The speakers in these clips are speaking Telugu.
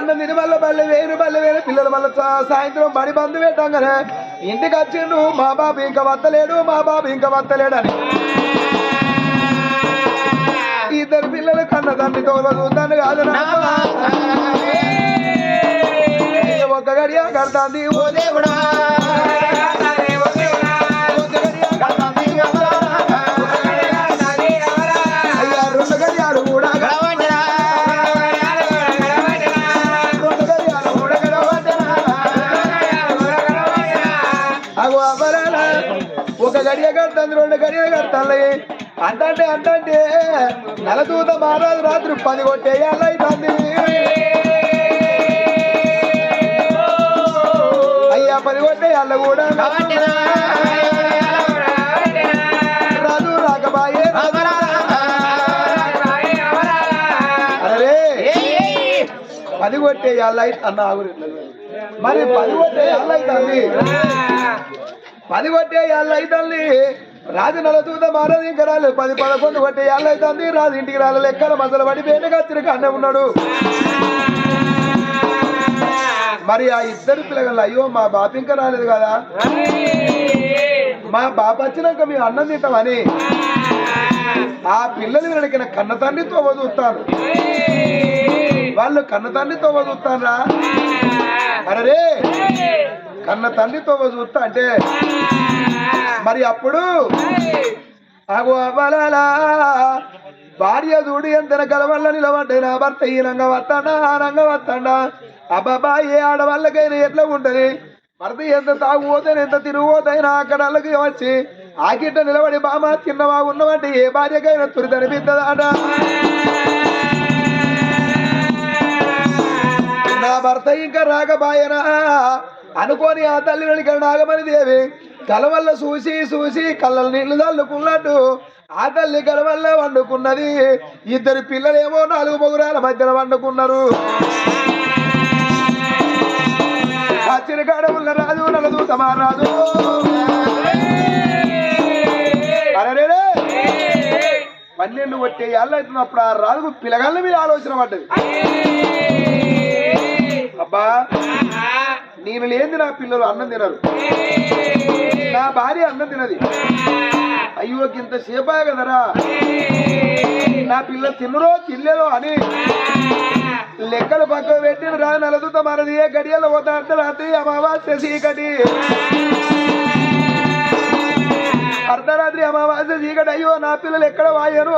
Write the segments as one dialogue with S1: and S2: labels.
S1: అన్నం తిని మళ్ళీ బల్లె వేరు పిల్లలు మళ్ళీ సాయంత్రం బడి బంధు పెట్టాం కదా ఇంటికి వచ్చిండు మా బాబు ఇంకా వత్తలేడు అని ఇద్దరు పిల్లలు కన్న తండ్రి తోలుతాను కాదు ఒక్క గడియ కడతాంది ఓ దేవుడా అయ్యా రెండు గడియాలు కూడా ఒక గడియ కడతాంది రెండు గడియ కడతాయి అంటే నెలదూత మహారాజు రాత్రి 10 కొట్టేయాలైతుంది అయ్యా 10 కొట్టేయాల కూడా రాజు రాకబాయే అరే 10 కొట్టేయాలై అన్న ఆగురు మరి 10 కొట్టేయాలైతుంది 10 కొట్టేయాలైతుంది రాజు నలదూత మహారాజు ఇంకా రాలేదు 10, 11 కొట్టేయాలైతుంది రాజు ఇంటికి రాలేదు ఎక్కడ మసలు పడి పేటగా తిరిగి అన్న ఉన్నాడు మరి ఆ ఇద్దరు పిల్లలు అయ్యో మా బాప ఇంకా రాలేదు కదా మా బాప వచ్చినాక మేము అన్నం తింటామని ఆ పిల్లలు వెనకిన కన్న తండ్రితో వదులుతాను వాళ్ళు కన్న తండ్రితో వదులుతానరా అరే కన్న తండ్రితో వదులుతా అంటే మరి అప్పుడు అవ్వలాలా భార్య చూడు ఎంత కలవల్ల నిలబడ్డా నా భర్త ఈ రంగ వస్తాడా ఆ రంగ వస్తాడా అబ్బాబా ఏ ఆడవాళ్ళకైనా ఎట్లా ఉంటది భర్త ఎంత తాగుపోతేనే ఎంత తిరుగుపోతైనా అక్కడ వాళ్ళకి వచ్చి ఆకిట్ట నిలబడి బామా తిన్నవా ఉన్నవంటే ఏ భార్యకైనా తురిదనిపిస్తుందాట నా భర్త ఇంకా రాకబాయనా అనుకోని ఆ తల్లి నాగమణి దేవి కలవల్ల చూసి కళ్ళ నీళ్లు చల్లుకున్నట్టు ఆ తల్లి కలవల్ల వండుకున్నది ఇద్దరు పిల్లలేమో 4 మొగురాల మధ్యలో వండుకున్నారు చిరకాడ ఉన్న రాజు నలదూత మహారాజు అరే 12 కొట్టేయాళ్ళు అవుతున్నప్పుడు ఆ రాజుకు పిల్లగాళ్ళ మీద ఆలోచన పడ్డది అబ్బా నేను లేని నా పిల్లలు అన్నం తినరు నా భార్య అన్నం తినది అయ్యో ఇంత సేపా కదరా నా పిల్లలు తిన్నరో తినలేదో అని లెక్కలు పక్కన పెట్టిన రా నలదూత మరది ఏ గడియలో పోతా అర్ధరాత్రి అమావాస్య చీకటి అర్ధరాత్రి అమావాస్య చీకటి అయ్యో నా పిల్లలు ఎక్కడ వాయను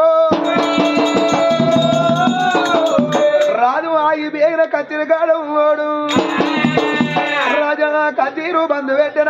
S1: రాజు ఆగి బేగిన కచ్చిన కాడ ఉన్నాడు రాజా కచీరు బంధు పెట్టిన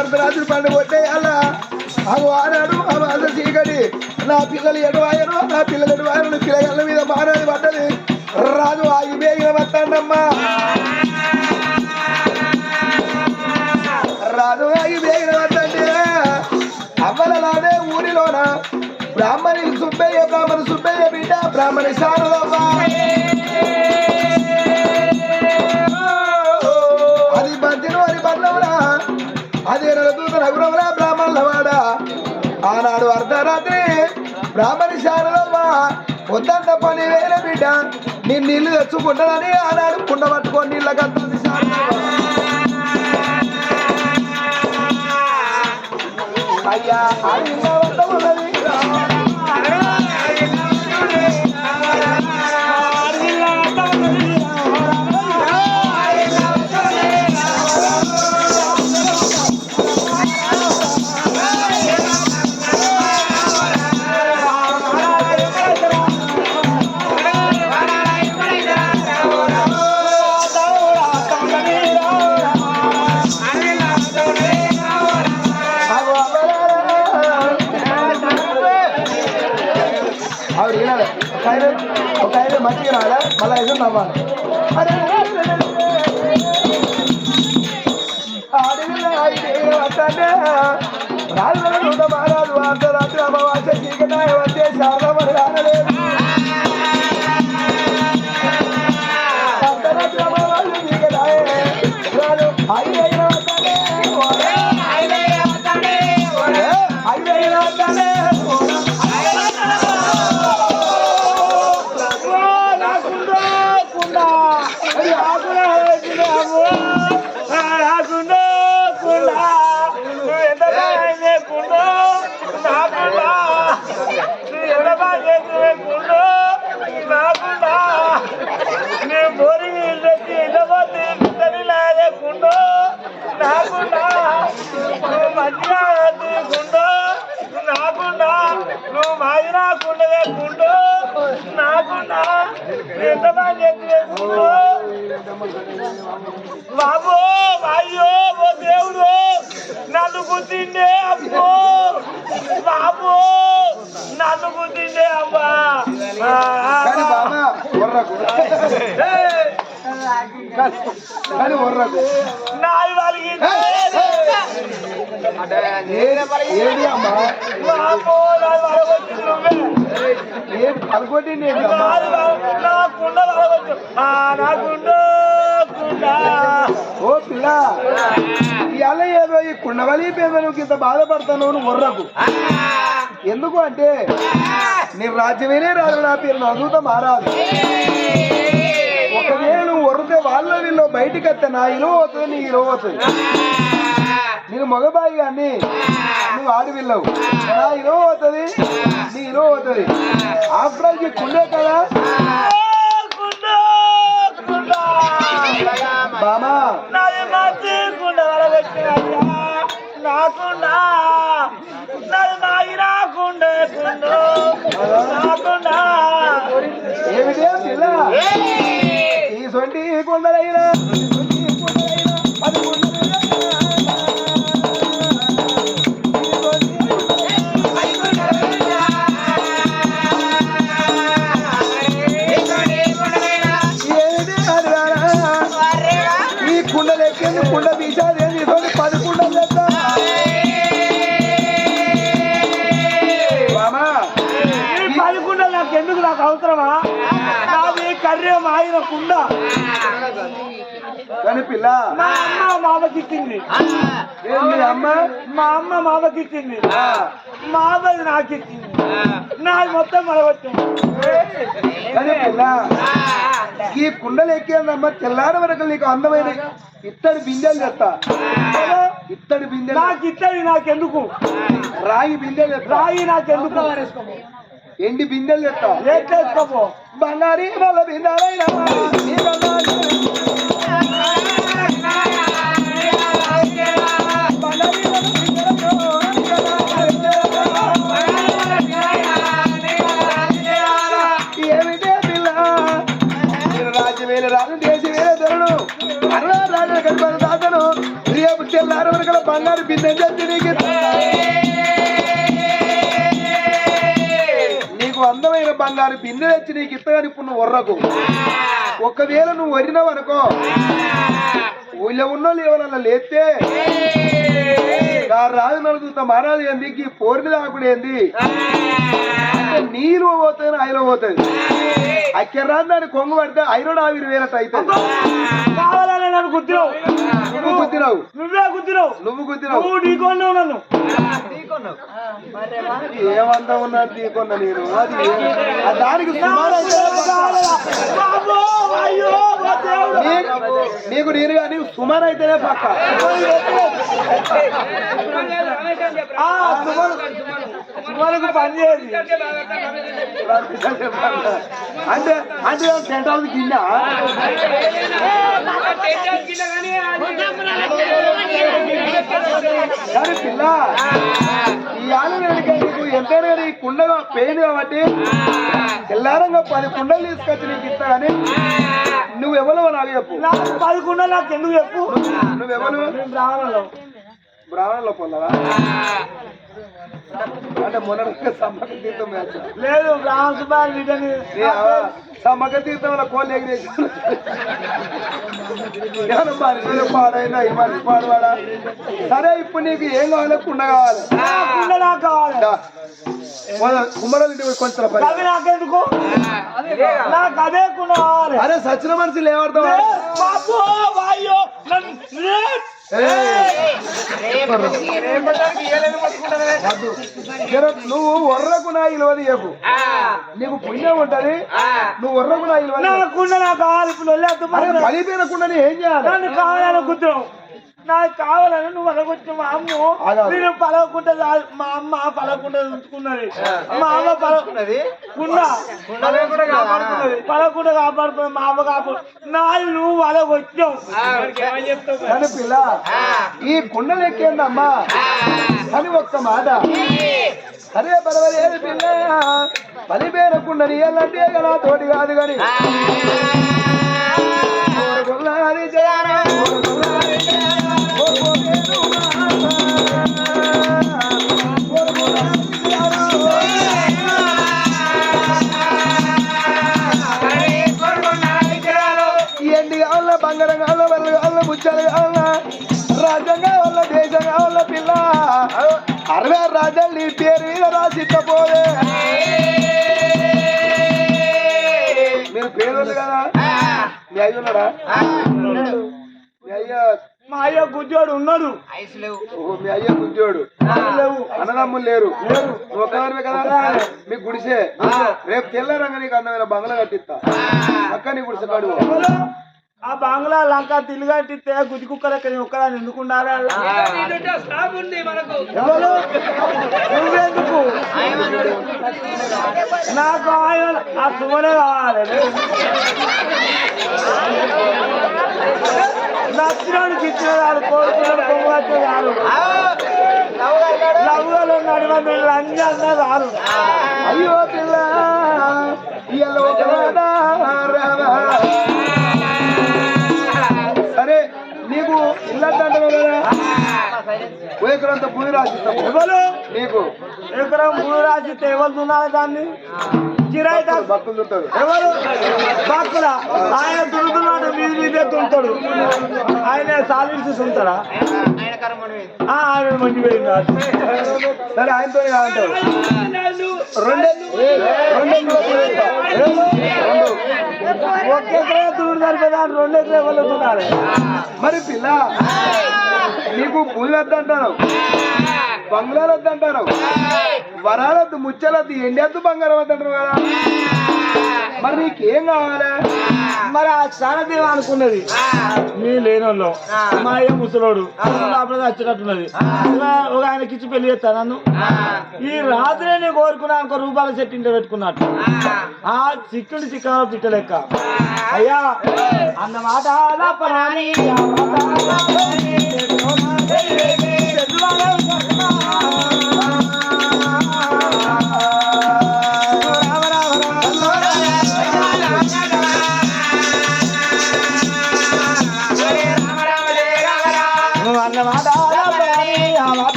S1: అర్ధరాత్రి పండుగ కొట్టేయాలా ఆనాడు అమాస చీకటి నా పిల్లలు ఎటువాయను పిల్లగాళ్ళ మీద మానది పడ్డది రాజు ఆగి బేగిన వస్తాడమ్మా రాజు ఆగి బేగిన వద్దంటే అవ్వలలానే ఊరిలోన బ్రాహ్మణి సుబ్బయ్య బిడ్డ బ్రాహ్మణి శారదమ్మ అది మధ్యలో అని బంధవురా అదే నలదూత నగురమురా బ్రాహ్మణుల వాడ ఆనాడు అర్ధరాత్రి బ్రాహ్మణి శారదమ్మ వద్దంత 10,000 బిడ్డ నేను నీళ్లు తెచ్చుకుంటానని ఆనాడు కుండ పట్టుకొని నీళ్ళ కట్టుంది అయ్యా అది వద్ద ఉన్నది ఒక ఆయన మంచిగా రాలే మళ్ళీ 5 నవ్వాలి మహారాజు అర్ధరాత్రి అమావాస్య చీకటాయ వచ్చే శారదమని రానలేదు అర్ధరాత్రి అమావాస్య చీకటాయ రాను ఐదైన వస్తానే ఐదైన వస్తానే
S2: నువ్వు మాది నాకుండా లేకుంటూ నాకుండా ఎంత బాగా బాబు అయ్యో ఓ దేవుడు నన్ను గుర్తిండే అబ్బో బాబు నన్ను గుర్తిండే అబ్బా నాది వాళ్ళకి
S1: అనుకోండి ఓ పిల్ల ఇవాళ ఏదో ఈ కుండవలి పేదలకు ఇంత బాధపడతాను వర్రకు ఎందుకు అంటే నీ రాజ్యమేనే రాదు నా పేరు నదుత మారాదు ఒకవేళ నువ్వు వరితే వాళ్ళ వీళ్ళు బయటికి వస్తే నా ఇరవ అవుతుంది నీ ఇరవ అవుతుంది నేను మగబాయి కానీ నువ్వు ఆడి వెళ్ళవు నా ఇరవ అవుతుంది నీ ఇరవ అవుతుంది ఆఫ్టర్ కుండే కదా బామా
S2: నాకుండా
S1: ఏమిటే పిల్ల ఈ సొంటి కొండలైనా అది ఈ కుండలు ఎక్కేది కుండ తీసేది ఏంది 10 కుండలు చేస్తా
S2: ఎందుకు నాకు అవసరమా నాది కర్రే మాయిన కుండ
S1: కానీ పిల్ల
S2: మా అమ్మ మామకిచ్చింది
S1: అమ్మ
S2: మా అమ్మ మామకిచ్చింది మా అమ్మది నాకు ఇచ్చింది నాది మొత్తం మరవచ్చింది
S1: కానీ పిల్ల ఈ కుండలు ఎక్కేదమ్మ తెల్లారి వరకు నీకు అందమైన ఇత్తడి బిందెలు తెస్తా ఇత్తడి బిందెలు
S2: నాకు ఇత్తడి నాకెందుకు
S1: రాగి బిందెలు
S2: రాగి నాకెందుకు
S1: ఎండి బిందెలు తెస్తా
S2: ఏం చేసుకోపో
S1: బంగారీ వాళ్ళ బిందెలైనా ఏమిటే పిల్ల నేను రాజ్యం వేల రాజు దేశం వేరే ధరను 60 రాజుల కడుపు దాతను రేపు తెల్లారి వరకు బంగారు బిందె తెచ్చి నీకు అందమైన బంగారు బిందె తెచ్చి నీకు ఇత్తగాని ఇప్పుడు నువ్వు వర్రకు ఒకవేళ నువ్వు వరినావు అనుకో ఊళ్ళో ఉన్నోళ్ళు ఎవరన్నా లేస్తే రాజు నడుచుతా మహారాజు ఏంది ఈ పోరిని దాకుడు ఏంది నీళ్ళు పోతుంది ఐలో పోతుంది అక్కర్రాని దాన్ని కొంగు పడితే ఐరన్ ఆవిరి వేరట్టు అవుతుంది
S2: కావాలని నన్ను గుద్దినావు
S1: నువ్వు గుద్దినావు
S2: నువ్వే గుద్దినావు
S1: నువ్వు గుద్దినావు
S2: నువ్వు ఢీకొన్నావు నన్ను
S1: ఏమంతా ఉన్నా తీకొన్నా నేను అది దానికి నీకు నేను కానీ సుమారు అయితేనే పక్క
S2: సుమారుకు పని చేయదు
S1: అంటే అంటే 10,000 కింద కానీ పిల్ల ఈ ఆలు నీకు ఎంతైనా నీ కుండగా పెయిన్ కాబట్టి తెల్లారంగా 10 కుండలు తీసుకొచ్చి నీకు ఇస్తా కానీ నువ్వెవరు నాకు చెప్పు
S2: 10 కుండలు నాకు ఎందుకు చెప్పు
S1: నువ్వెవరు
S2: బ్రాహ్మణులు
S1: బ్రాహ్మణులో పొందవా అంటే మొన్న సమ్మక తీర్థం మ్యాచ్
S2: లేదు ఫ్రాన్స్ బాల్ రిటర్న్
S1: సమ్మక తీర్థంలో కోళ్ళు ఎగిరేసి పాడైనా ఈ మనిషి పాడవాడా సరే ఇప్పుడు నీకు ఏం కావాలి కుండ కావాలి
S2: నాకు కావాలి
S1: కుమ్మరాలు ఇంటికి కొంచెం
S2: అవి నాకెందుకు నాకు అదే కుండ కావాలి
S1: అరే సచిన మనిషి లేవడతావు
S2: బాబు వాయో
S1: నువ్వు వర్రకు నా ఇలువది చెప్పు నీకు పుణ్యం ఉంటది నువ్వు వర్రకు నా ఇలువది
S2: నాకుండ నాకు కావాలి ఇప్పుడు
S1: పలిపోయిన కుండని ఏం చేయాలి
S2: నన్ను కావాలనుకుంటున్నావు నాకు కావాలని నువ్వు అడగొచ్చు మా అమ్మ నేను పలవకుండా మా అమ్మ పలవకుండా ఉంచుకున్నది మా అమ్మ పలవకున్నది పలవకుండా కాపాడుకున్నది మా అమ్మ కాపాడు నాది నువ్వు అలగొచ్చావు
S1: కానీ పిల్ల ఈ కుండలు ఎక్కేందమ్మా అని ఒక్క మాట అరే పర్వాలేదు పిల్ల పలిపేర కుండని ఎలాంటి కదా తోటి కాదు కానీ ఎండి కావాల బంగారం కావాల వరలు కావాల ముచ్చాలు కావాల రాజ్యం కావాల దేశం కావాల పిల్ల 60 రాజ్యాలు నీ పేరు మీద రాసిపోవే మీరు పేరు కదా మీ అయ్య ఉన్నాడా మీ అయ్య
S2: మా అయ్య గుజ్జోడు ఉన్నాడు
S1: మీ అయ్య గుజ్జోడు అన్నదమ్ములు లేరు నువ్వు ఒక్కదానివే కదా మీ గుడిసే రేపు తెల్లారంగా నీకు అందమైన బంగ్లా కట్టిస్తా అక్క నీ గుడిసె కాడు
S2: ఆ బంగ్లా లంక తిల్లు కట్టిస్తే గుజ్జి కుక్కలు ఎక్కడ ఒక్కదాన్ని ఎందుకు ఉండాలి నువ్వెందుకు నాకు ఆయన ఆ సుమనే కావాలి నచ్చినాడికి ఇచ్చిన వాడు కోరుకున్నాడు పొంగొచ్చే వాడు లవ్వులు ఉన్నాడు మంది లంజ అన్నా రాదు
S1: అయ్యో పిల్ల సరే నీకు ఇల్లంటావు కదా ఎకరంత భూమి రాసిస్తాం
S2: ఎవరు
S1: నీకు
S2: ఎకరం భూమి రాసిస్తే ఎవరు దున్నారు దాన్ని కిరాయి
S1: భక్తులు దుంటారు
S2: ఎవరు బాక్కుల ఆయన దుడుతున్నాడు మీది మీదే దుంతాడు ఆయన సాలిడ్స్ దుంతాడా ఆయన మంచి పోయింది
S1: సరే ఆయనతో అంటారు
S2: ఒక ఎకరే దుడు సరిపోదా 2 ఎకరే వాళ్ళు దున్నారు
S1: మరి పిల్ల నీకు పూలు వద్దంటారు బంగ్లాలు వద్దంటారు వరాలద్దు ముచ్చలద్దు ఎండద్దు బంగారం వద్దంటారు కదా మరి నీకేం కావాలి
S2: మరి ఆ క్షణదేవ అనుకున్నది మీ లేనోళ్ళు మా అయ్య ముసలోడు అప్పుడు వచ్చేటట్టున్నది ఒక ఆయనకి ఇచ్చి పెళ్లి చేస్తా నన్ను ఈ రాత్రే నేను కోరుకున్నా 1 రూపాయల సెట్ ఇంట పెట్టుకున్నట్టు ఆ చిక్కుడు చిక్కలో పిట్టలెక్క అయ్యా అన్నమాట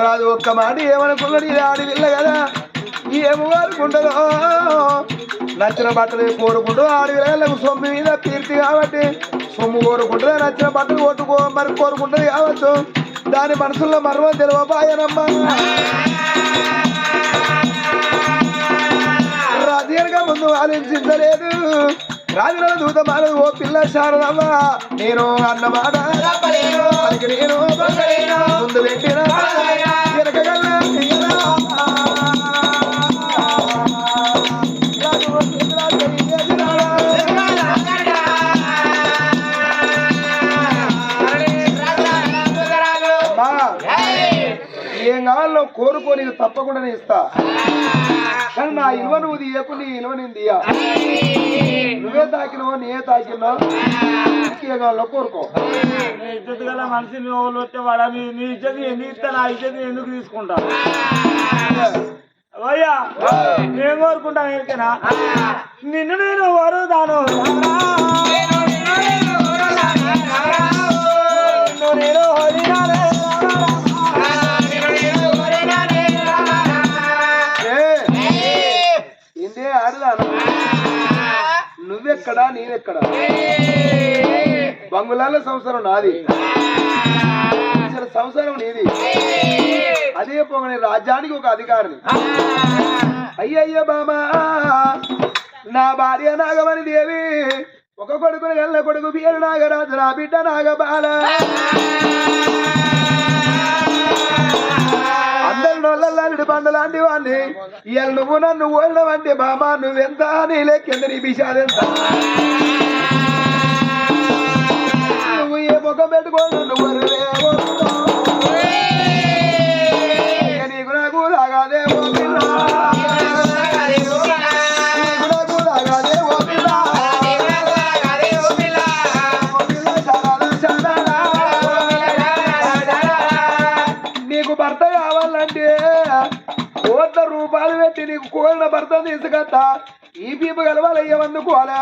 S1: రాదు ఒక్క మాట ఏమనుకున్నాడు ఇది ఆడి వెళ్ళ కదా ఏమనుకుంటారో నచ్చిన బట్టలు కోరుకుంటూ ఆడి వెళ్ళకు సొమ్ము మీద కీర్తి కాబట్టి సొమ్ము కోరుకుంటుంది నచ్చిన బట్టలు కొట్టుకో మరి కోరుకుంటుంది కావచ్చు దాని మనసులో మర్వం తెలియపాయనమ్మా రాజీనగా ముందు ఆలోచించలేదు రాజుల దూత మానదు ఓ పిల్ల శారదమ్మ నేను అన్నమాట నేను ముందు పెట్టిన వెనకగల్లా ఏం కావాలో కోరుకో నీకు తప్పకుండా నేను ఇస్తా. కానీ నా ఇలువ నువ్వు తీయకు, నీ ఇలువ నేను తీయ. నువ్వే తాకినవో నేనే తాకినా ఇంకేగాల్లో కోరుకో.
S2: ఇజ్జత్ గల మనిషిని వస్తే వాడ నీ ఇజ్జత్ ఎందుకు ఇస్తా, నా ఇజ్జత్ ఎందుకు తీసుకుంటా? అయ్యా నేను కోరుకుంటాను ఎరికేనా, నిన్ను నేను వరుదాను నేను
S1: ఇందే ఆడదాను. నువ్వెక్కడా నేనెక్కడా? బంగుళాల సంవత్సరం నాది, సంవత్సరం నీది. అదే పోగని రాజ్యానికి ఒక అధికారిని. అయ్యయ్య బామా నా భార్య నాగమణి దేవి, ఒక కొడుకుని గల్ల కొడుకు పేరు నాగరాజు, నా బిడ్డ నాగబాల. అందరి నోళ్ళల్లా పండు లాంటి వాడిని ఇవాళ నువ్వు నన్ను ఓడినవంటే బామా నువ్వెంత, నీ లెక్కెంత, నీ బిషాదెంత. నువ్వు ఏ ముఖం పెట్టుకోను నువ్వు నీకు నాకు లాగాదే ఓ పిల్ల, నీకు భర్త కావాలంటే ₹100 పెట్టి నీకు కోరిన భర్త తీసుకొస్తా. ఈ పీపు కలవాలి ఇవ్వందుకోవాలా,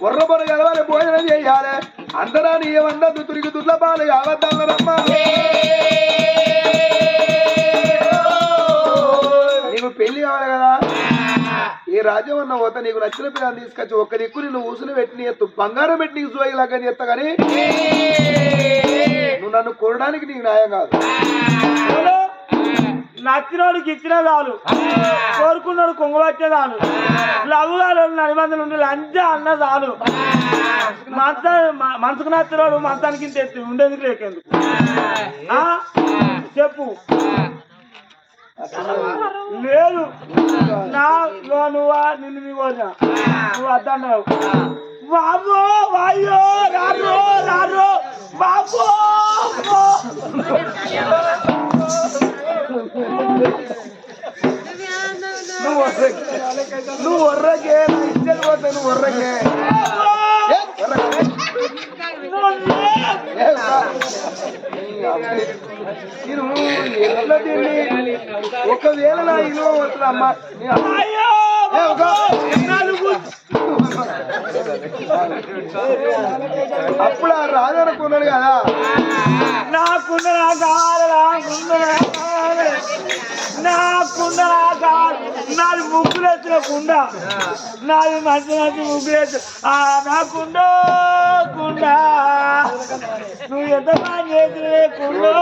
S1: బొర్ర బొర్ర కలవాలి, భోజనం చేయాలి. అందరా నీ ఏమన్నది తురికి దుడ్ల పాలు కావద్దమ్మా. నీకు పెళ్లి కావాలి కదా, ఏ రాజ్యం అన్న పోతా నీకు నచ్చిన పిల్లలు తీసుకొచ్చి ఒక్క దిక్కు నిన్ను ఊసులు పెట్టి ఎత్తు బంగారం పెట్టి నీకు చూయలాగా చేస్తా. కానీ నువ్వు నన్ను కొనడానికి నీకు న్యాయం కాదు.
S2: నచ్చినోడికి ఇచ్చిన చాలు, కోరుకున్నాడు కొంగబట్టే చాలు, లవ్వుగారు నడిమందులు ఉండి లంచ అన్న చాలు. మనసుకు నచ్చినోడు మంచానికి తెచ్చి ఉండేందుకు లేకేందుకు చెప్పు. లేదు నా నువ్వా నిన్ను మీ కోరినా నువ్వు అద్దన్నావు. బాబో వాయో రారో రారో బాబో
S1: నువ్వు వర్రకే ఇచ్చేది పోతా. నువ్వు వర్రకే నేను ఎట్లా తిని ఒకవేళ నా ఇల్లు వస్తుందమ్మా. అప్పుడు ఆ రాదనుకున్నాడు కదా,
S2: నాకున్న నాది ముగ్గులేసిన కుండ, నాది మంచి మంచి ముగ్గులేసి నాకుండో కుండ, నువ్వు ఎంత బాగా చేసినే కుండో.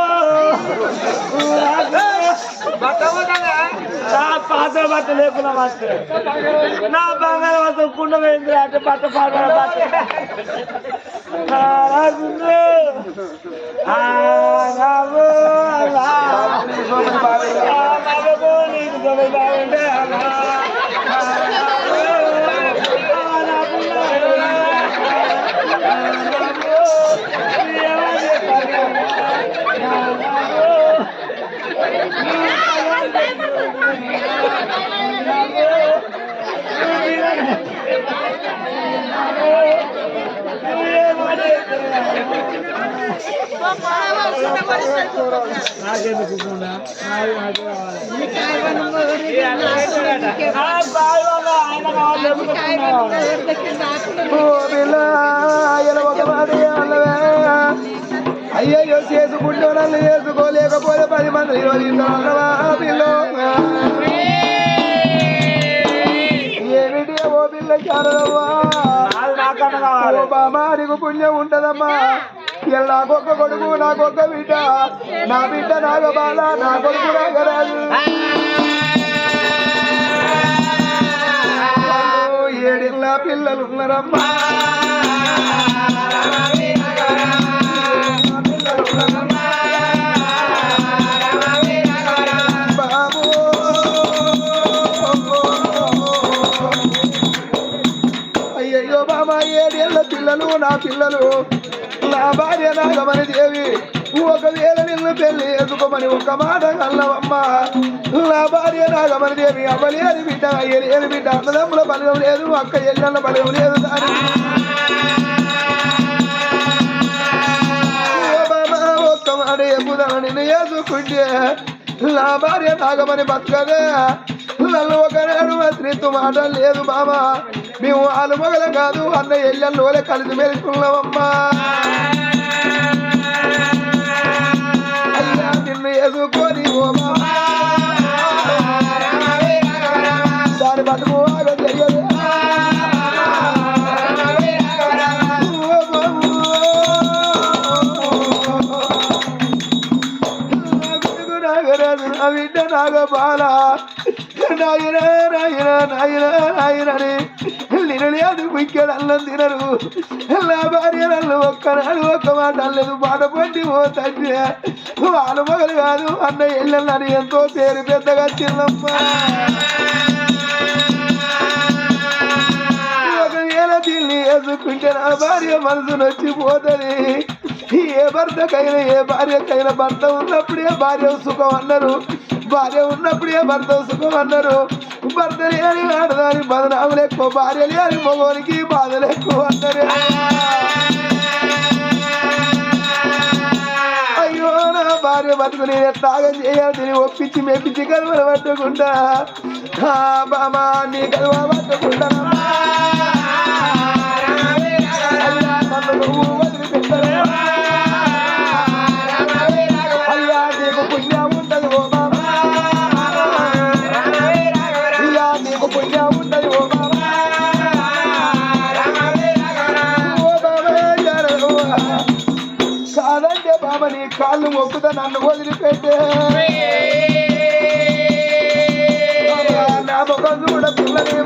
S2: నా పాత బట్ట లేకుండా మంచి నా బంగారం వస్తా కుండ వేయింది అంటే బట్ట పాట బట్ట
S1: అయ్యయ్యో చేసుకుంటూ నన్ను చేసుకోలేకపోతే 10 మంది పిల్ల ఏమిటి ఓ పిల్ల చాలదమ్మా. బామా నీకు పుణ్యం ఉంటదమ్మా. ఇలా నాకొక్క కొడుకు నాకొక్క బిడ్డ, నా బిడ్డ నాగబాల, నా కొడుకు నాగరాజు. 7 పిల్లలు ఉన్నారమ్మా. బాబు అయ్యయ్యో బాబా 7 పిల్లలు నా పిల్లలు, నా భార్య నాగమణి దేవి ఒకవేళ నిన్ను పెళ్లి చేసుకోమని ఒక్క మాట అల్లవమ్మ నా భార్య నాగమని దేవి అవ్వలేని బిడ్డ అయ్యలేని బిడ్డ అన్నదమ్ముల బలగం లేదు అక్క ఎల్లన్న బలగం లేదు దాని ఒక్క మాట ఎప్పుదని నిన్ను చేసుకుంటే నా భార్య నాగమని బతకదే నన్ను ఒకనాడు స్త్రీతో మాట లేదు బాబా మేము ఆలు మొగల కాదు అన్న ఎల్లన్నోలే కలిసి మెలుచుకున్నామమ్మా అయ్యా నిన్ను వేసుకొని ఓ బాబా దాని బతుకు బాగా తెలియదు నా బిడ్డ నాగబాల నాయన నాయన నాయన నాయనని నేను లేదు ముఖ్యడు అన్నం తినరు నా భార్య నన్ను ఒక్కనాడు ఒక్క మాట అనలేదు బాధపడి ఓ తండ్రి వాళ్ళ మొగలు కాదు అన్న ఎల్లెల్లని ఎంతో పేరు పెద్దగా చిన్నమ్మా ఒకవేళ దీన్ని వేసుకుంటే నా భార్య మనసు నొచ్చిపోతుంది ఏ భర్తకైనా ఏ భార్యకైనా భర్త ఉన్నప్పుడే భార్య సుఖం అన్నారు భార్య ఉన్నప్పుడే భర్త సుఖం అన్నారు భర్త లేని ఆడదాని బదనాములు ఎక్కువ భార్య లేని మగోనికి బాధలు ఎక్కువ అన్నారు అయ్యో నా భార్య బతుకు నేను ఎట్లాగం చేయాలి ఒప్పించి మెప్పించి కలువల పట్టకుండా బామా నీ కలువ పట్టకుండా నన్ను నువ్వు వదిలిపెట్టలే అయ్యా నీకు పుణ్యం ఉండదు ఓ బాబా అయ్యా నీకు పుణ్యం ఉండదు ఓ బాబా ఓ బాబా కాదంటే బాబా నీ కాళ్ళు మొక్కుతా నన్ను వదిలిపెట్టే నా ముఖం చూడ పిల్లలే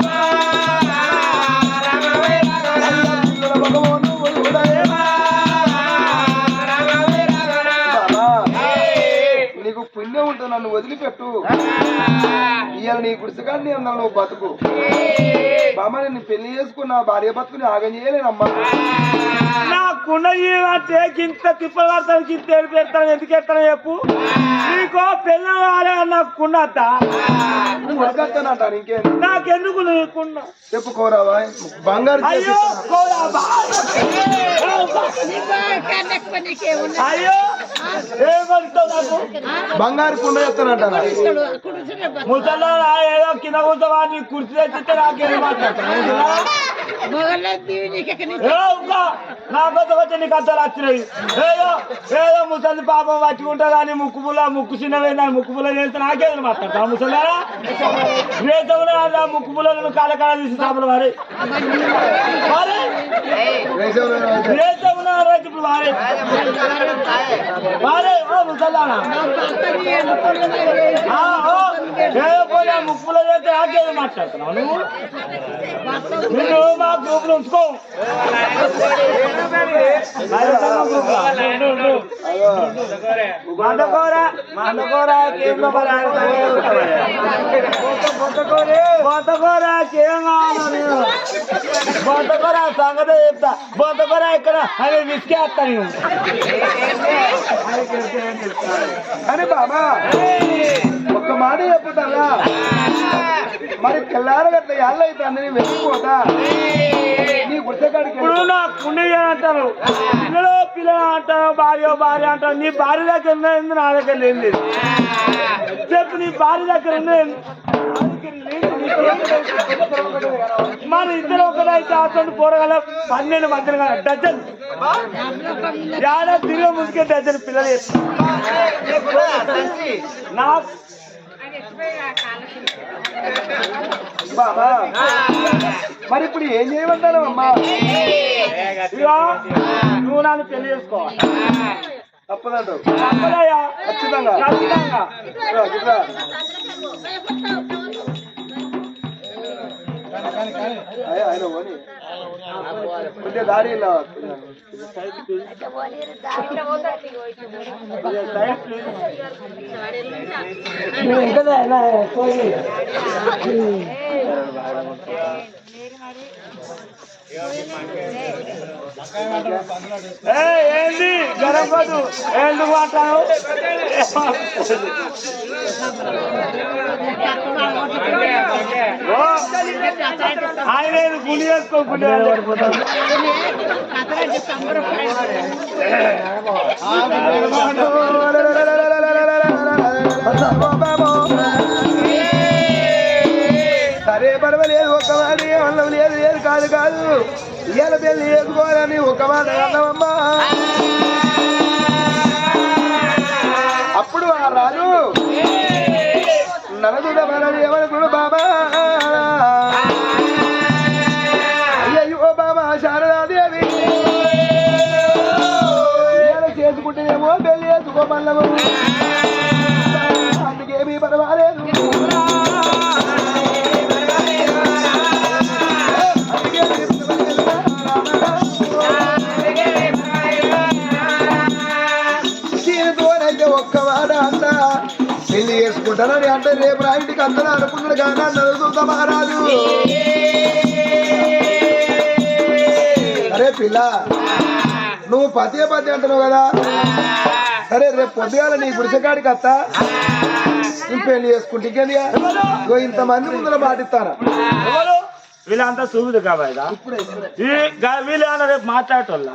S1: నీకు పుణ్యం ఉంటుంది నన్ను వదిలిపెట్టు ఇవాళ నీ గుడిసెకాన్ని అన్నావు నువ్వు బతుకు బామ్మ నేను పెళ్లి చేసుకున్న భార్య బతుకుని ఆగం చేయలేనమ్మా
S2: నాకున్న అంటే ఇంత తిప్పలు పడతాను ఇంత ఏడు పెడతాను ఎందుకు ఎత్తాను చెప్పు నీకు పెళ్ళి కాలే నాకున్నద్ద
S1: నువ్వు వరకత్తానంటాను ఇంకేం
S2: నాకెందుకు నీకున్నా
S1: చెప్పుకోరావా బంగారు
S2: అయ్యో అయ్యో ఏమంటావు నాకు
S1: బంగారు కుండ చెప్తానంటాను
S2: ముసలా ఏదో కింద కూర్చోవా నీ కుర్చీ తెచ్చితే నాకేం మాట్లాడతాను నాకొద్ద వచ్చి నీకు అద్దలు వచ్చినాయి ఏదో ఏదో ముసలి పాపం వచ్చి ఉంటుందా అని ముక్కు చిన్నవేందని ముక్కు పుల్ల చేస్తే నాకేదో మాట్లాడతా ముసలారా రేతమున ముక్కు పుల్లను కాలకాల తీసి సాపలు వారి రేతమున ఇప్పుడు వారే వారే ఓ ముసలారా ఏదో పోయి ముక్కులో చేస్తే నాకేదో మాట్లాడుతున్నావు నువ్వు నిన్ను మా గ్రూప్ లో ఉంచుకో సంగతి చెప్తా బొంతకూర ఇక్కడ అని విసికేస్తా నేను
S1: అని బాబా ఒక్క మాట చెప్పుతారా మరి తెల్లారగట్ల ఎల్ల అయితే అన్నీ వెళ్ళిపోతా నీ గుర్తకాడికి
S2: ఇప్పుడు నా పుణ్య అంటారు పిల్లలు అంటారు భార్య అంటారు నీ భార్య దగ్గర ఉన్నది నా దగ్గర లేదు చెప్పు నీ భార్య దగ్గర ఉన్నది మన ఇద్దరు ఒకటైతే అతను పోరగల 12 మందిని డజన్ యాడ తిరిగి ముందుకే డజన్ పిల్లలు నా
S1: బాబా మరి ఇప్పుడు ఏం చేయమంటారు అమ్మా
S2: నువ్వు నన్ను పెళ్లి చేసుకోవాలి
S1: తప్పదంటావు
S2: తప్పదయ్యా
S1: ఖచ్చితంగా
S2: ఖచ్చితంగా
S1: ఆయన పోనీ కొంచెం దారి ఇలా
S2: ఏంది గరపదు ఎందుకు మాట్లాడు ఆయన గుడి చేసుకోకుండా
S1: సరే పర్వాలేదు ఒక మాట అన్నం లేదు లేదు కాదు కాదు ఇవాళ పెళ్లి చేసుకోవాలని ఒక మాట అన్నమమ్మా. అప్పుడు ఆ రాజు నరదుడ మనది ఏమనుకుడు బాబా అయ్యో బాబా శారదాదేవి ఇవాళ చేసుకుంటేనేమో పెళ్లి చేసుకోమన్నాము అందుకేమీ పర్వాలేదు ఒక్క మాట అంట పెళ్లి చేసుకుంటానని అంటే రేపు నా ఇంటికి అందరూ అనుకున్నాడు కానీ అన్నది చూద్దా మహారాజు. అరే పిల్ల నువ్వు పదే అంటున్నావు కదా సరే రేపు పొద్దుగాల నీ గుడిసెకాడికి వస్తా నువ్వు పెళ్లి చేసుకుంటే ఇంకేందిగా ఇంతమంది ముందర పాటిస్తారా
S2: వీళ్ళంతా చూపుదు కాబట్ట వీళ్ళు రేపు మాట్లాడటోళ్ళ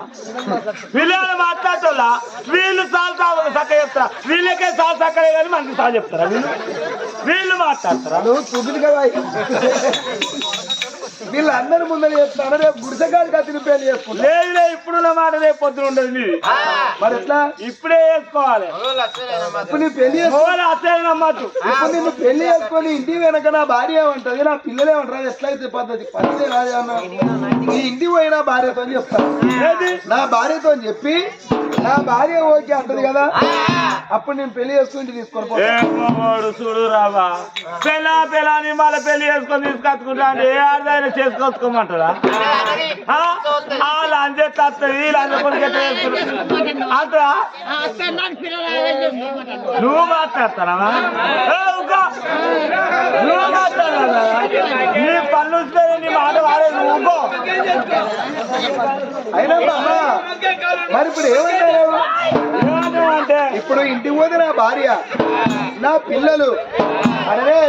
S2: వీళ్ళు సాల్ చక్క చెప్తారా వీళ్ళకే సాల్ చక్కరే కానీ మనకి సాల్ చెప్తారా వీళ్ళు మాట్లాడతారా
S1: నువ్వు చూపుదు కదా వీళ్ళందరూ ముందర చెప్తాను రేపు గుడిసెకాడికి వచ్చి పెళ్లి చేసుకుంటా
S2: లేదు ఇప్పుడున్న మాట రేపు పొద్దున ఉండదు నీది
S1: మరి ఎట్లా
S2: ఇప్పుడే చేసుకోవాలి
S1: ఇప్పుడు నీ పెళ్లి
S2: నమ్మచ్చు
S1: ఇప్పుడు నిన్ను పెళ్లి చేసుకొని ఇంటి వెనక నా భార్య ఏమంటది నా పిల్లలు ఏమంటారు ఎట్లయితే పద్ధతి పద్ధతి రాజా నీ ఇంటికి పోయినా భార్యతో చెప్తాను నా భార్యతో చెప్పి నా భార్య ఓకే అంటది కదా అప్పుడు నేను పెళ్లి చేసుకుని తీసుకొని
S2: చూడు రావా పెళ్ళని మళ్ళీ పెళ్లి చేసుకొని తీసుకొచ్చుకుంటా అంటే ఏ ఆడదైనా చేసుకోవచ్చుకోమంటారా వాళ్ళు అంజెట్ వస్తుంది వీళ్ళు అందుకొని అంటరా నువ్వు మాట్లాడతానా నువ్వు మాట్లాడాలా నీ పళ్ళు నీ మాట వాడే నువ్వు
S1: అయినా బాబా మరి ఇప్పుడు ఏమంటే ఇప్పుడు ఇంటికి పోతే నా భార్య నా పిల్లలు అరే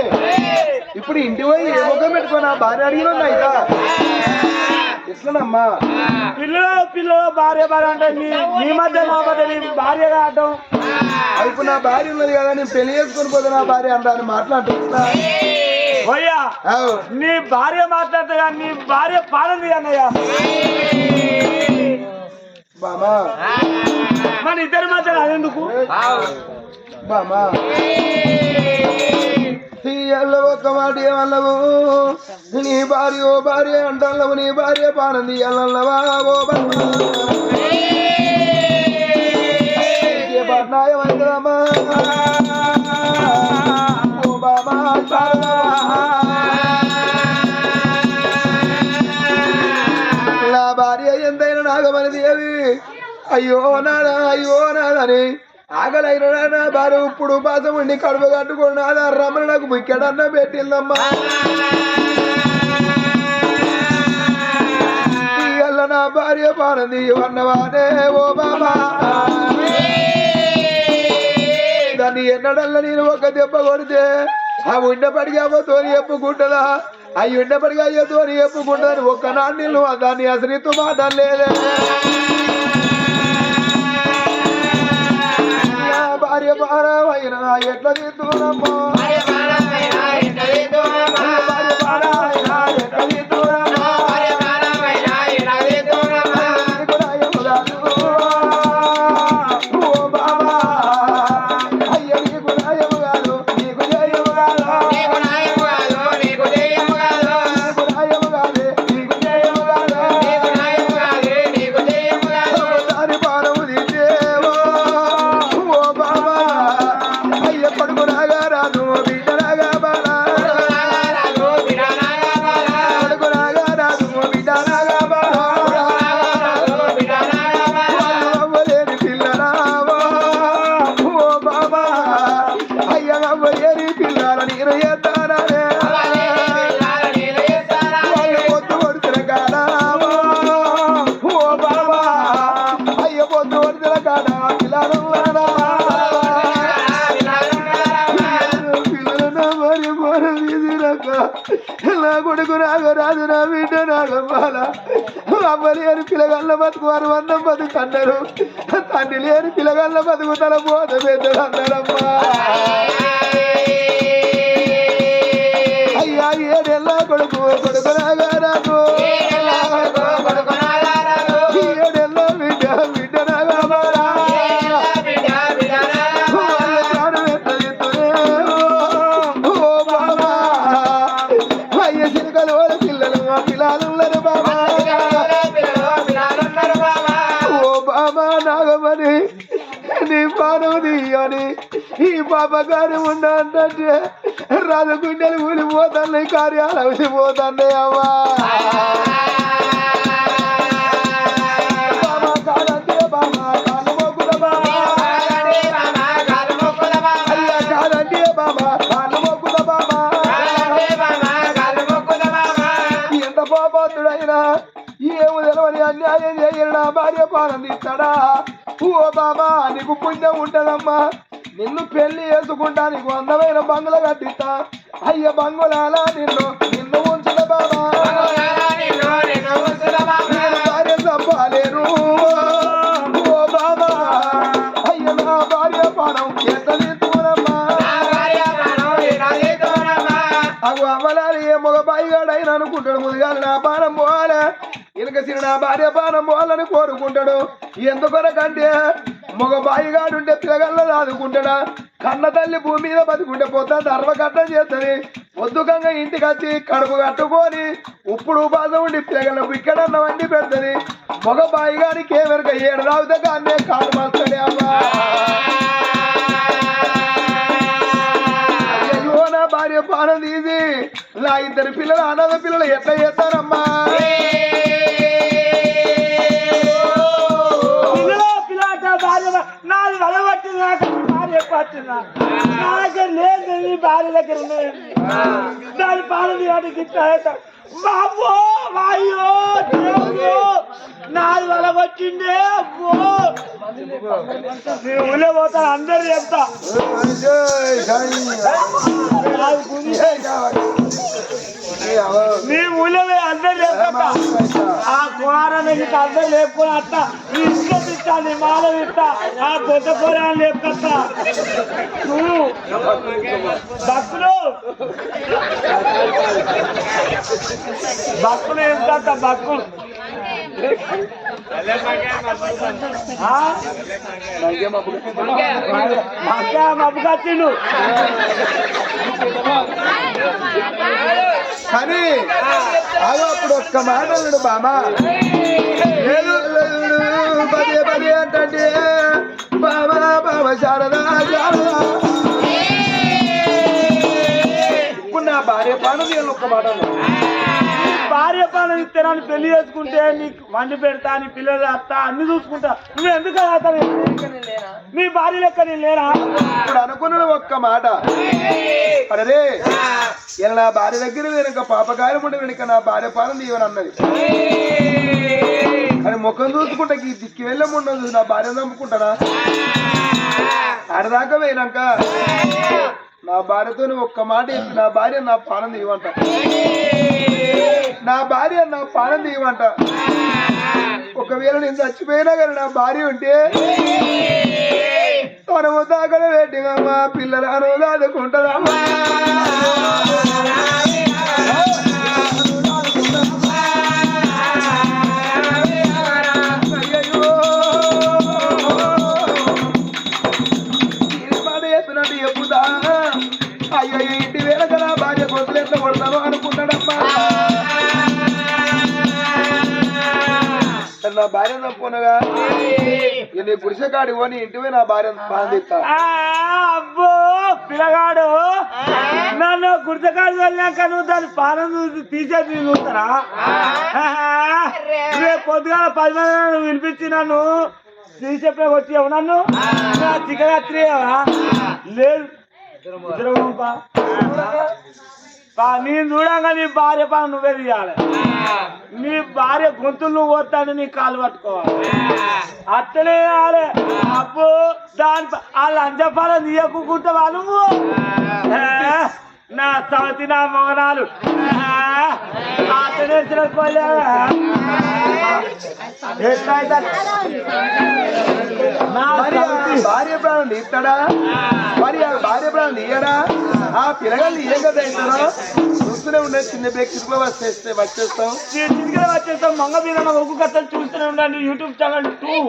S1: ఇప్పుడు ఇంటికి పోయి ఏ ముఖం పెట్టుకో నా భార్య అడిగిన అయితే ఎట్లనమ్మా
S2: పిల్లలు భార్య అంటే నీ మధ్య నా మధ్య నీ భార్యగా ఆడటం
S1: ఇప్పుడు నా భార్య ఉన్నది కదా నేను పెళ్లి చేసుకుని పోతే నా భార్య అంటాను మాట్లాడుతున్నా
S2: పోయ్యా నీ భార్య మాట్లాడతా కానీ నీ భార్య పాలంది అన్నయ్యా
S1: బామా
S2: మన ఇద్దరి మధ్య అదెందుకు
S1: బామా ఒక మాట ఏమన్నావు నీ భార్య ఓ భార్య అంటావు నీ భార్య పానంది అల్లవా ఓ పట్నాయమైందమ్మా ఓ బామా నా భార్య ఎంతైనా నాగమని దేవి అయ్యో నాదని ఆగలైన నా భార్య ఇప్పుడు బాసం ఉండి కడుపు కట్టుకున్నాదా రమణ నాకు బుక్కెడన్నా పెట్టిందమ్మా ఇవాళ నా భార్య పానంది అన్నవానే ఓ బాబా దాన్ని ఎన్నడల్లా నేను ఒక దెబ్బ కొడితే ఆ ఉండపడికి అవ్వతోని చెప్పుకుంటుందా ఆ ఉండపడికి అయ్యతోని చెప్పుకుంటుందని ఒక్క నాన్నీళ్ళు దాన్ని అసలు మాటలేదే భార్య భారమైన ఎట్లా తీద్దునమ్మా కొడుకు నాగారాజు అయ్య పొద్దు వడిదల కాడ పిల్లలు మరి పోర తీసినాక నా కొడుకు నాగరాజు నా బిడ్డ నాగమ్మాల అమ్మ లేని పిల్లగల్ల బతుకువారు వందం బతుకు అన్నారు తండ్రి లేని పిల్లగల్ల బతుకు తల పోత పెద్దలు అన్నారమ్మా అయ్యా ఏడెల్లా కొడుకు కొడుకు నాగరాజు ఏడెల్లా బిడ్డ బిడ్డ నాగమ్మాల పిల్లలు బాబా ఓ బాబా నాగమని నీ పానవుని అని ఈ బాబా గారు ఉండంటే రాజగుండెలు ఊలిపోతున్నాయి కార్యాలు అవసిపోతున్నాయి అమ్మా బాబా కాదంటే బాబా కాలు మొక్కుల బాబా అయ్యా కాదంటే బాబా కాలు మొక్కుల బాబా ఎంత పోపోతుడైనా ఏమి తెలవని అన్యాయం చేయను నా భార్య పాలన ఇస్తాడా ఓ బాబా నీకు పుణ్యం ఉంటదమ్మా నిన్ను పెళ్లి చేసుకుంటా నీకు అందమైన బంగుల కట్టిస్తా అయ్య బంగులాలా నిన్ను ఉంచుల బాబా నేను భార్య తప్పలేను ఓ బాబా అయ్య నా భార్య పానం ఎంత తీసుకోనమ్మా అవు అమలాలి ఏ మగ బాయిగాడైనా అనుకుంటాడు ముందుగా నా పానం పోవాలా వెనుక సిరి నా భార్య పానం పోవాలని కోరుకుంటాడు ఎందుకొరకంటే మగ బాయిగాడుంటే పిల్లగల్ల దాదుకుంటాడా కన్న తల్లి భూమి మీద బతుకుంటే పోతా ధర్మకట్టం చేస్తుంది పొద్దుకంగా ఇంటికి వచ్చి కడుపు కట్టుకొని ఉప్పుడు ఉపాసం ఉండి పిల్లగల్ల ఇక్కడన్న వండి పెడుతుంది మగ బాయిగాడికి ఏమెరక ఏడు రావుతా కానీ కాడు మాస్తాడే అమ్మా అయ్యో నా భార్య పానం తీసి నా ఇద్దరు పిల్లలు అనాథ పిల్లలు ఎట్లా చేస్తారమ్మా
S2: నాది వలబట్టింది నాకు భార్య పట్టిందా నా దగ్గర లేదు నీ భార్య దగ్గర ఉన్నది దాని పాలది వాటికి బాబో వాయో దేవుడు నాది వలబట్టిండే అబ్బో నేను ఊళ్ళో పోతా అందరు చెప్తా నీ ఊళ్ళో అందరు చెప్తా ఆ కుమారాన్ని నీకు అందరు లేపుకొని అట్ట నీ ఇంట్లో తిట్టా నీ మాల తిట్టా ఆ కొత్త కూరాన్ని లేపుకొస్తా నువ్వు భక్తులు భక్తులు ఏం కట్ట భక్తులు మబ్బు కట్టిండు
S1: కానీ అదో అప్పుడు ఒక్క మాట విడు బామా పదే పదే అంటే బాబా బాబా శారదా శారదా ఇప్పుడు నా భార్య పాను నేను ఒక్క మాట
S2: భార్య పాలన ఇత్తనాన్ని పెళ్లి చేసుకుంటే నీకు వండి పెడతా నీ పిల్లలు అత్తా అన్ని చూసుకుంటా నువ్వు ఎందుకు నీ భార్య లెక్క నేను లేరా
S1: ఇప్పుడు అనుకున్న ఒక్క మాట అరే ఇలా నా భార్య దగ్గర వెనుక పాపకాయం ఉండే వెనుక నా భార్య పాలన తీయని అన్నది అని ముఖం చూసుకుంటా ఈ దిక్కి వెళ్ళముండదు నా భార్య నమ్ముకుంటానా ఆడదాకా పోయినాక నా భార్యతో ఒక్క మాట చెప్పి నా భార్య నా పానం తీయమంట నా భార్య నా పానం తీయమంట ఒకవేళ నేను చచ్చిపోయినా కానీ నా భార్య ఉంటే తన ముద్దాకడ పెట్టినమ్మా పిల్లలు అనుదాదుకుంటారమ్మా చెప్పుతా అయ్యో ఇంటి వేళక నా భార్య గొంతులు ఎట్లా కొడతాను అనుకున్నాడమ్మా నా భార్య తప్పునగా నీ పురుష కాడి పోని ఇంటివే నా భార్య బాధిస్తా
S2: అబ్బో పిల్లగాడు నన్ను గుర్తకాడు వెళ్ళాక నువ్వు దాని పాలన తీసేది చూస్తారా రేపు పొద్దుగాల 10 మంది వినిపించి నన్ను తీసేపే వచ్చావు నన్ను చికరాత్రి లేదు నేను చూడంగా నీ భార్య పని నువ్వే తీయాలి. నీ భార్య గొంతులు నువ్వు పోతాను నీ కాలు పట్టుకోవాలి. అట్టనే ఆలే అప్పు దాని ఆ లంచపాలను తీయకుంటావా నువ్వు? నా సవతి నా మొగనాలు అతనే ఎట్లయితే నా సవతి
S1: భార్య ప్రాణం తీస్తాడా? మరి ఆ భార్య ప్రాణం తీయడా? ఆ పిల్లగాళ్ళు ఏ కదా అవుతారో చూస్తూనే ఉండే. చిన్న బ్రేక్ చిరుకులో వచ్చేస్తాం.
S2: చిటికలు వచ్చేస్తాం. మంగ మీద ఒగ్గు కథలు చూస్తూనే ఉండండి. YouTube channel 2.